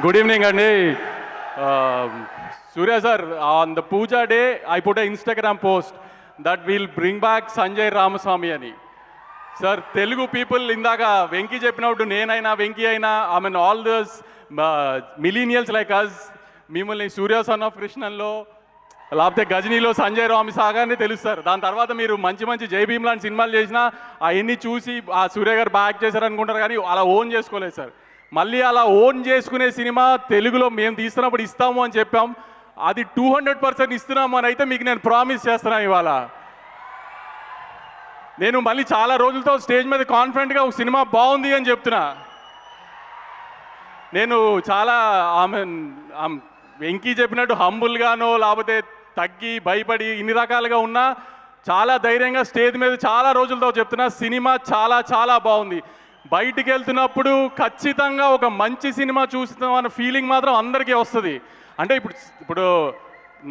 Good evening, Andy. Surya sir, on the Puja day, I put an Instagram post that will bring back Sanjay Ramaswamy ani. Sir, Telugu people indaga Venki cheppinattu nenaina Venki aina, I mean all those millennials like us, మిమ్మల్ని సూర్య son of కృష్ణన్లో లేకపోతే గజనీలో సంజయ్ రామి సాగానే తెలుస్తారు. దాని తర్వాత మీరు మంచి మంచి జై భీమ్ లాంటి సినిమాలు చేసినా అవన్నీ చూసి ఆ సూర్య గారు బ్యాక్ చేశారు అనుకుంటారు, కానీ అలా ఓన్ చేసుకోలేదు సార్. మళ్ళీ అలా ఓన్ చేసుకునే సినిమా తెలుగులో మేము తీస్తున్నప్పుడు ఇస్తాము అని చెప్పాం. అది 200% ఇస్తున్నాము అని అయితే మీకు నేను ప్రామిస్ చేస్తున్నాను. ఇవాళ నేను మళ్ళీ చాలా రోజులతో స్టేజ్ మీద కాన్ఫిడెంట్గా ఒక సినిమా బాగుంది అని చెప్తున్నా. నేను చాలా వెంకీ చెప్పినట్టు హంబుల్గానో లేకపోతే తగ్గి భయపడి ఇన్ని రకాలుగా ఉన్నా చాలా ధైర్యంగా స్టేజ్ మీద చాలా రోజులతో చెప్తున్నా, సినిమా చాలా చాలా బాగుంది. బయటికి వెళ్తున్నప్పుడు ఖచ్చితంగా ఒక మంచి సినిమా చూస్తున్నాం అన్న ఫీలింగ్ మాత్రం అందరికీ వస్తుంది. అంటే ఇప్పుడు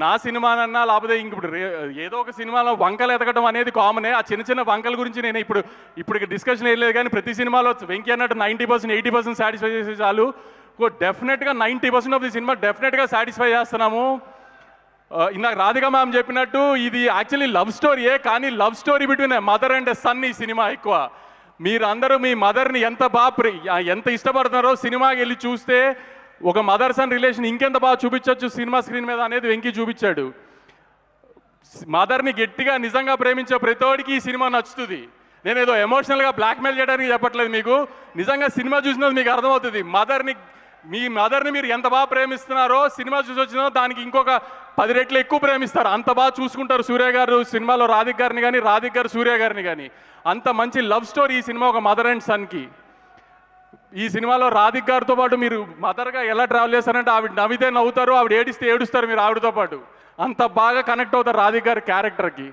నా సినిమానన్నా లేకపోతే ఇంక ఇప్పుడు ఏదో ఒక సినిమాలో వంకలు ఎతకడం అనేది కామనే. ఆ చిన్న చిన్న వంకల గురించి నేను ఇప్పుడు డిస్కషన్ వేయలేదు, కానీ ప్రతి సినిమాలో వెంకీ అన్నట్టు 90% 80% సాటిస్ఫై చేసే చాలు. డెఫినెట్గా 90% ఆఫ్ ది సినిమా డెఫినెట్గా సాటిస్ఫై చేస్తున్నాము. ఇందాక రాధిక మ్యామ్ చెప్పినట్టు ఇది యాక్చువల్లీ లవ్ స్టోరీయే, కానీ love story between mother and son ఈ సినిమా ఎక్కువ. మీరందరూ మీ మదర్ని ఎంత ఇష్టపడుతున్నారో సినిమాకి వెళ్ళి చూస్తే ఒక మదర్ సన్ రిలేషన్ ఇంకెంత బాగా చూపించవచ్చు సినిమా స్క్రీన్ మీద అనేది వెంకీ చూపించాడు. మదర్ని గట్టిగా నిజంగా ప్రేమించే ప్రతోడికి ఈ సినిమా నచ్చుతుంది. నేను ఏదో ఎమోషనల్గా బ్లాక్మెయిల్ చేయడానికి చెప్పట్లేదు, మీకు నిజంగా సినిమా చూసినది మీకు అర్థమవుతుంది. మీ మదర్ని మీరు ఎంత బాగా ప్రేమిస్తున్నారో సినిమా చూసి వచ్చినా దానికి ఇంకొక 10 రెట్లు ఎక్కువ ప్రేమిస్తారు. అంత బాగా చూసుకుంటారు సూర్య గారు సినిమాలో రాధిక గారిని కానీ, రాధిక గారు సూర్య గారిని కానీ. అంత మంచి లవ్ స్టోరీ ఈ సినిమా ఒక మదర్ అండ్ సన్కి. ఈ సినిమాలో రాధిక గారితో పాటు మీరు మదర్గా ఎలా ట్రావెల్ చేస్తారంటే ఆవిడ నవ్వితే నవ్వుతారు, ఆవిడ ఏడిస్తే ఏడుస్తారు మీరు ఆవిడతో పాటు. అంత బాగా కనెక్ట్ అవుతారు రాధిక గారి క్యారెక్టర్కి.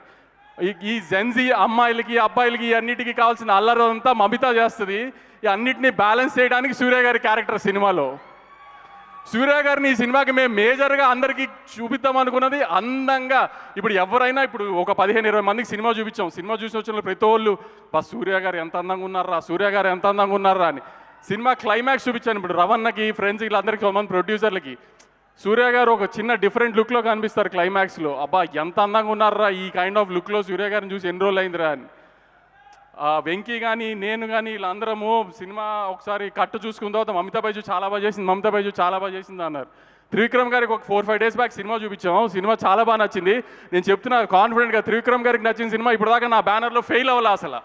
ఈ జెన్జీ అమ్మాయిలకి అబ్బాయిలకి అన్నిటికీ కావాల్సిన అల్లరంతా మమిత చేస్తుంది. ఈ అన్నిటినీ బ్యాలెన్స్ చేయడానికి సూర్య గారి క్యారెక్టర్ సినిమాలో. సూర్య గారిని ఈ సినిమాకి మేము మేజర్గా అందరికీ చూపిద్దాం అనుకున్నది అందంగా. ఇప్పుడు ఎవరైనా ఇప్పుడు ఒక 15-20 మందికి సినిమా చూపించాం. సినిమా చూసి వచ్చిన ప్రతి వాళ్ళు సూర్య గారు ఎంత అందంగా ఉన్నారా, సూర్య గారు ఎంత అందంగా ఉన్నారా అని. సినిమా క్లైమాక్స్ చూపించాను. ఇప్పుడు రవణకి ఫ్రెండ్స్ వీళ్ళందరికీ కొంతమంది ప్రొడ్యూసర్లకి సూర్య గారు ఒక చిన్న డిఫరెంట్ లుక్లో కనిపిస్తారు క్లైమాక్స్లో. అబ్బా ఎంత అందంగా ఉన్నారా ఈ కైండ్ ఆఫ్ లుక్లో సూర్య గారిని చూసి ఎన్ని రోజులు అయిందిరా అని. వెంకీ కానీ నేను కానీ వీళ్ళందరము సినిమా ఒకసారి కట్టు చూసుకున్న తర్వాత మమితా బైజు చాలా బాగా చేసింది, మమితా బైజు చాలా బాగా చేసింది అన్నారు. త్రివిక్రమ్ గారికి ఒక 4-5 డేస్ బ్యాక్ సినిమా చూపించాము. సినిమా చాలా బాగా నచ్చింది. నేను చెప్తున్నా కాన్ఫిడెంట్గా, త్రివిక్రమ్ గారికి నచ్చిన సినిమా ఇప్పటిదాకా నా బ్యానర్లో ఫెయిల్ అవ్వాలి అసలు.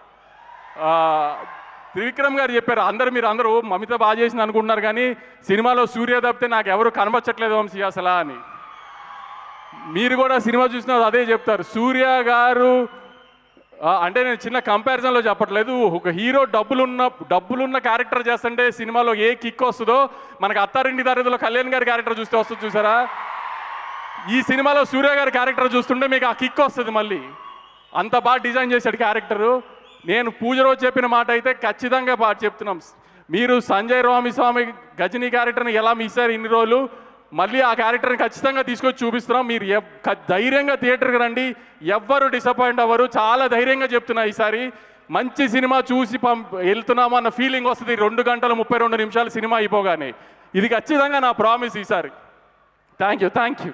త్రివిక్రమ్ గారు చెప్పారు, మీరందరూ మమిత బాగా చేసింది అనుకుంటున్నారు, కానీ సినిమాలో సూర్య తప్పితే నాకు ఎవరు కనబచ్చట్లేదు వంశీ అసలు అని. మీరు కూడా సినిమా చూసినా అదే చెప్తారు. సూర్య గారు అంటే నేను చిన్న కంపారిజన్లో చెప్పట్లేదు, ఒక హీరో డబ్బులున్న క్యారెక్టర్ చేస్తుంటే సినిమాలో ఏ కిక్ వస్తుందో మనకు అత్తారింటి దారిలో కళ్యాణ్ గారి క్యారెక్టర్ చూస్తే వస్తుంది చూసారా. ఈ సినిమాలో సూర్య గారి క్యారెక్టర్ చూస్తుంటే మీకు ఆ కిక్ వస్తుంది. మళ్ళీ అంత బాగా డిజైన్ చేశాడు క్యారెక్టరు. నేను పూజ రోజు చెప్పిన మాట అయితే ఖచ్చితంగా చెప్తున్నాం, మీరు సంజయ్ రామస్వామి గజనీ క్యారెక్టర్ని ఎలా మిస్సారు ఇన్ని రోజులు, మళ్ళీ ఆ క్యారెక్టర్ని ఖచ్చితంగా తీసుకొచ్చి చూపిస్తున్నాం. మీరు ధైర్యంగా థియేటర్కి రండి, ఎవ్వరు డిసప్పాయింట్ అవ్వరు. చాలా ధైర్యంగా చెప్తున్నా, ఈసారి మంచి సినిమా చూసి వెళ్తున్నాము అన్న ఫీలింగ్ వస్తుంది 2 గంటల 32 నిమిషాలు సినిమా అయిపోగానే. ఇది ఖచ్చితంగా నా ప్రామిస్ ఈసారి. Thank you.